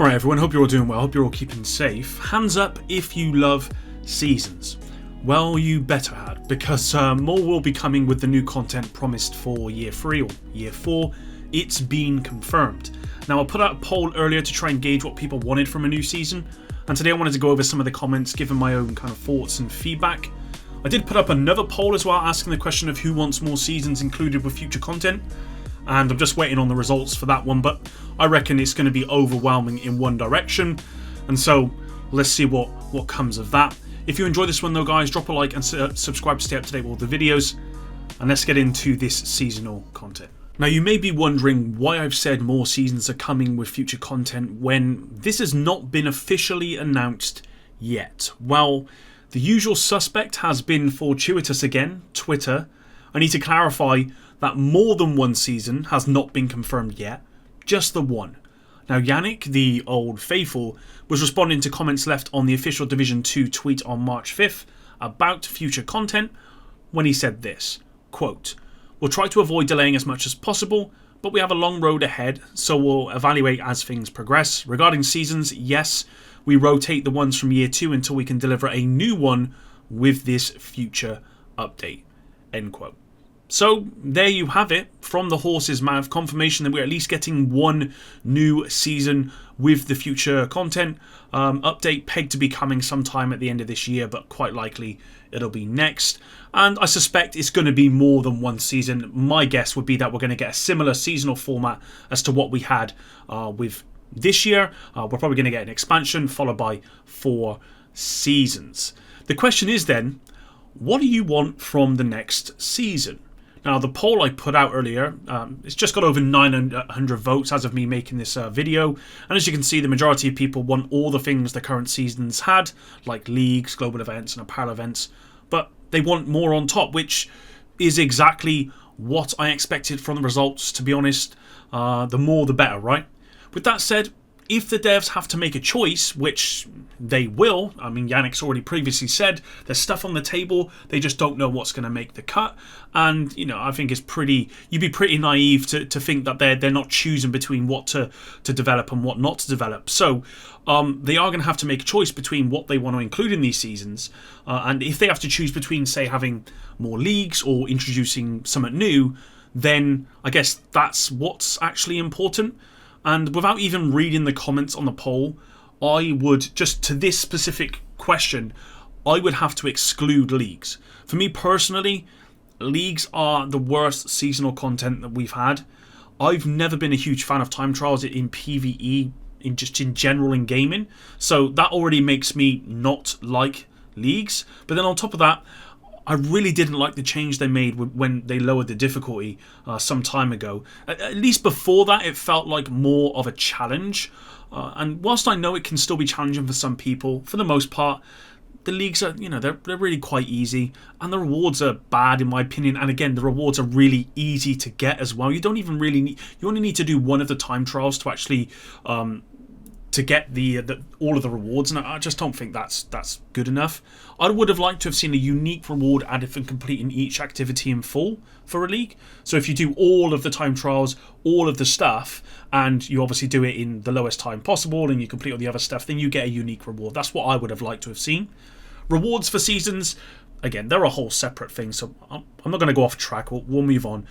Alright everyone, hope you're all doing well, hope you're all keeping safe. Hands up if you love seasons. Well, you better had, because more will be coming with the new content promised for Year 3 or Year 4. It's been confirmed. Now I put out a poll earlier to try and gauge what people wanted from a new season, and today I wanted to go over some of the comments, giving my own kind of thoughts and feedback. I did put up another poll as well, asking the question of who wants more seasons included with future content, and I'm just waiting on the results for that one, but I reckon it's going to be overwhelming in one direction, and so let's see what comes of that. If you enjoy this one though guys, drop a like and subscribe to stay up to date with all the videos, and let's get into this seasonal content. Now you may be wondering why I've said more seasons are coming with future content when this has not been officially announced yet. Well, the usual suspect has been fortuitous again, Twitter. I need to clarify that more than one season has not been confirmed yet, just the one. Now Yannick, the old faithful, was responding to comments left on the official Division 2 tweet on March 5th about future content when he said this, quote, "We'll try to avoid delaying as much as possible, but we have a long road ahead, so we'll evaluate as things progress. Regarding seasons, yes, we rotate the ones from Year 2 until we can deliver a new one with this future update." End quote. So there you have it, from the horse's mouth, confirmation that we're at least getting one new season with the future content. Update pegged to be coming sometime at the end of this year, but quite likely it'll be next. And I suspect it's going to be more than one season. My guess would be that we're going to get a similar seasonal format as to what we had with this year. We're probably going to get an expansion followed by 4 seasons. The question is then, what do you want from the next season? Now the poll I put out earlier, it's just got over 900 votes as of me making this video, and as you can see the majority of people want all the things the current seasons had, like leagues, global events and apparel events, but they want more on top, which is exactly what I expected from the results, to be honest. The more the better, right? With that said, if the devs have to make a choice, which they will, I mean Yannick's already previously said there's stuff on the table, they just don't know what's going to make the cut, and you know, I think it's you'd be pretty naive to think that they're not choosing between what to develop and what not to develop. So they are going to have to make a choice between what they want to include in these seasons, and if they have to choose between, say, having more leagues or introducing something new, then I guess that's what's actually important. And without even reading the comments on the poll, I would, just to this specific question, I would have to exclude leagues. For me personally, leagues are the worst seasonal content that we've had. I've never been a huge fan of time trials in PvE, in general in gaming. So that already makes me not like leagues. But then on top of that, I really didn't like the change they made when they lowered the difficulty some time ago. At least before that, it felt like more of a challenge. And whilst I know it can still be challenging for some people, for the most part, the leagues are, you know, they're really quite easy. And the rewards are bad in my opinion. And again, the rewards are really easy to get as well. You don't even really need, you only need to do one of the time trials to actually to get all of the rewards, and I just don't think that's good enough. I would have liked to have seen a unique reward added for completing each activity in full for a league. So if you do all of the time trials, all of the stuff, and you obviously do it in the lowest time possible and you complete all the other stuff, then you get a unique reward. That's what I would have liked to have seen. Rewards for seasons, again, they're a whole separate thing, so I'm not going to go off track. We'll move on.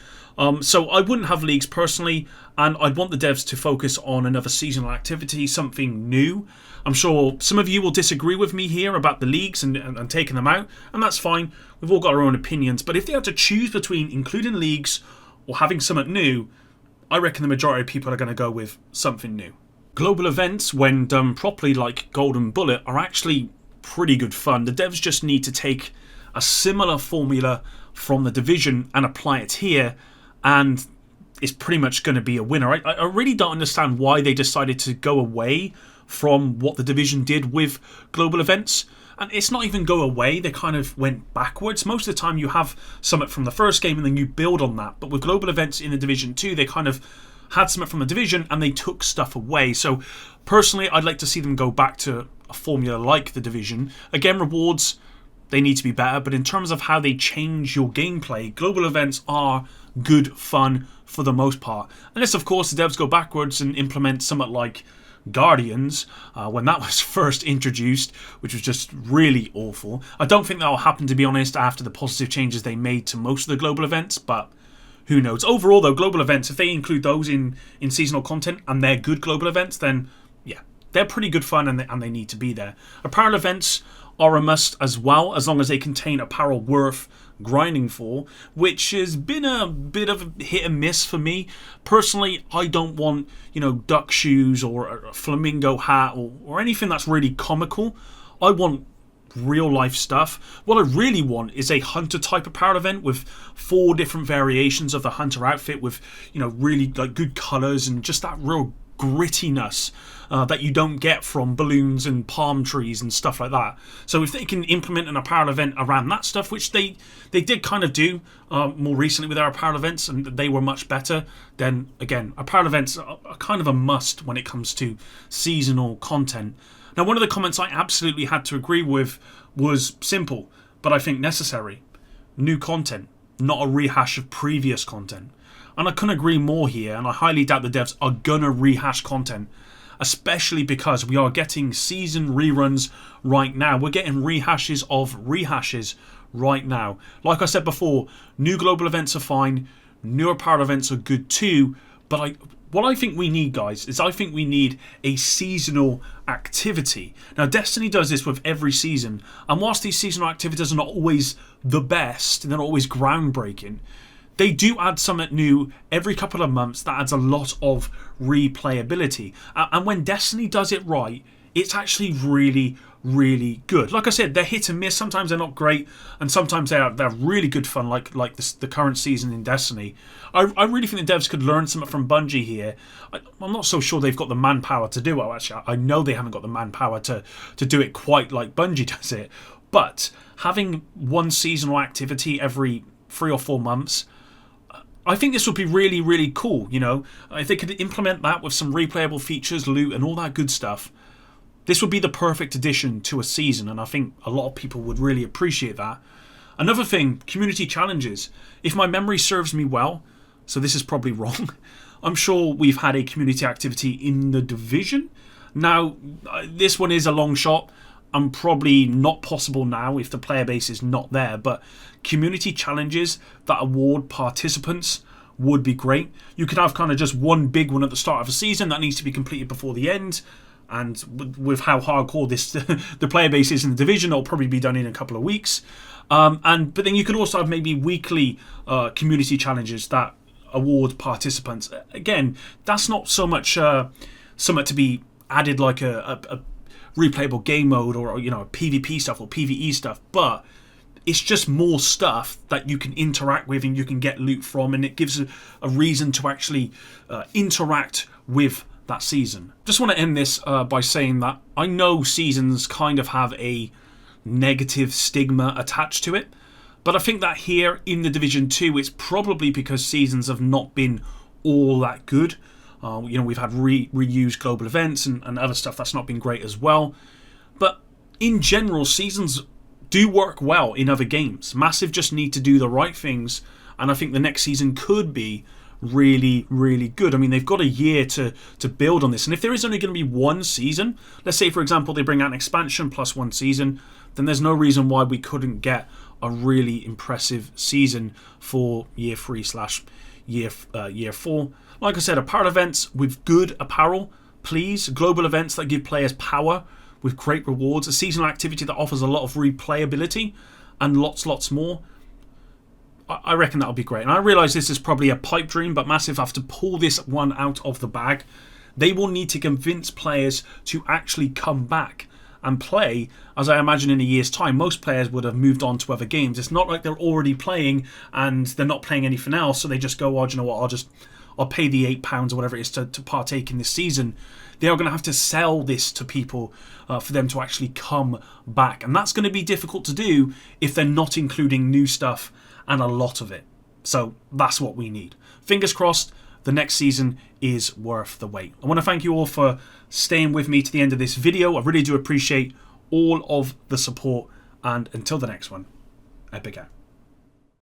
So I wouldn't have leagues personally, and I'd want the devs to focus on another seasonal activity, something new. I'm sure some of you will disagree with me here about the leagues and taking them out, and that's fine. We've all got our own opinions, but if they had to choose between including leagues or having something new, I reckon the majority of people are going to go with something new. Global events, when done properly like Golden Bullet, are actually pretty good fun. The devs just need to take a similar formula from the Division and apply it here, and it's pretty much going to be a winner. I really don't understand why they decided to go away from what the Division did with global events. And it's not even go away, they kind of went backwards. Most of the time you have something from the first game and then you build on that. But with global events in the Division 2, they kind of had something from the Division and they took stuff away. So personally, I'd like to see them go back to a formula like the Division. Again, rewards, they need to be better, but in terms of how they change your gameplay, global events are good fun for the most part. Unless, of course, the devs go backwards and implement something like Guardians when that was first introduced, which was just really awful. I don't think that will happen, to be honest, after the positive changes they made to most of the global events, but who knows. Overall, though, global events, if they include those in seasonal content and they're good global events, then yeah, they're pretty good fun and they need to be there. Apparel events are a must as well, as long as they contain apparel worth grinding for, which has been a bit of a hit and miss for me. Personally, I don't want, duck shoes or a flamingo hat or anything that's really comical. I want real life stuff. What I really want is a hunter type apparel event with 4 different variations of the hunter outfit with, really like good colors and just that real grittiness that you don't get from balloons and palm trees and stuff like that. So if they can implement an apparel event around that stuff, which they did kind of do more recently with our apparel events, and they were much better, then again, apparel events are kind of a must when it comes to seasonal content. Now, one of the comments I absolutely had to agree with was simple, but I think necessary. New content, not a rehash of previous content. And I couldn't agree more here, and I highly doubt the devs are gonna rehash content, especially because we are getting season reruns right now. We're getting rehashes of rehashes right now. Like I said before, new global events are fine, new apparel events are good too, but what I think we need, guys, is I think we need a seasonal activity. Now, Destiny does this with every season, and whilst these seasonal activities are not always the best, and they're not always groundbreaking, they do add something new every couple of months that adds a lot of replayability. And when Destiny does it right, it's actually really, really good. Like I said, they're hit and miss. Sometimes they're not great, and sometimes they're really good fun, like the current season in Destiny. I really think the devs could learn something from Bungie here. I'm not so sure they've got the manpower to do it. Actually, I know they haven't got the manpower to do it quite like Bungie does it. But having one seasonal activity every 3 or 4 months, I think this would be really, really cool, If they could implement that with some replayable features, loot, and all that good stuff, this would be the perfect addition to a season, and I think a lot of people would really appreciate that. Another thing, community challenges. If my memory serves me well, so this is probably wrong, I'm sure we've had a community activity in the Division. Now, this one is a long shot, and probably not possible now if the player base is not there, but community challenges that award participants would be great. You could have kind of just one big one at the start of a season that needs to be completed before the end, and with how hardcore this the player base is in the Division, it'll probably be done in a couple of weeks. But then you could also have maybe weekly community challenges that award participants. Again, that's not so much something to be added like a replayable game mode or PvP stuff or PvE stuff, but it's just more stuff that you can interact with and you can get loot from, and it gives a reason to actually interact with that season. Just want to end this by saying that I know seasons kind of have a negative stigma attached to it, but I think that here in the Division 2 it's probably because seasons have not been all that good. We've had reused global events and other stuff that's not been great as well. But in general, seasons do work well in other games. Massive just need to do the right things, and I think the next season could be really, really good. I mean, they've got a year to build on this, and if there is only going to be one season, let's say for example they bring out an expansion plus one season, then there's no reason why we couldn't get a really impressive season for year 3/year 4. Like I said, apparel events with good apparel, please. Global events that give players power with great rewards. A seasonal activity that offers a lot of replayability and lots more. I reckon that'll be great. And I realise this is probably a pipe dream, but Massive have to pull this one out of the bag. They will need to convince players to actually come back and play, as I imagine in a year's time. Most players would have moved on to other games. It's not like they're already playing and they're not playing anything else, so they just go, do you know what, I'll pay the £8 or whatever it is to partake in this season. They are going to have to sell this to people for them to actually come back. And that's going to be difficult to do if they're not including new stuff and a lot of it. So that's what we need. Fingers crossed, the next season is worth the wait. I want to thank you all for staying with me to the end of this video. I really do appreciate all of the support. And until the next one, epic out.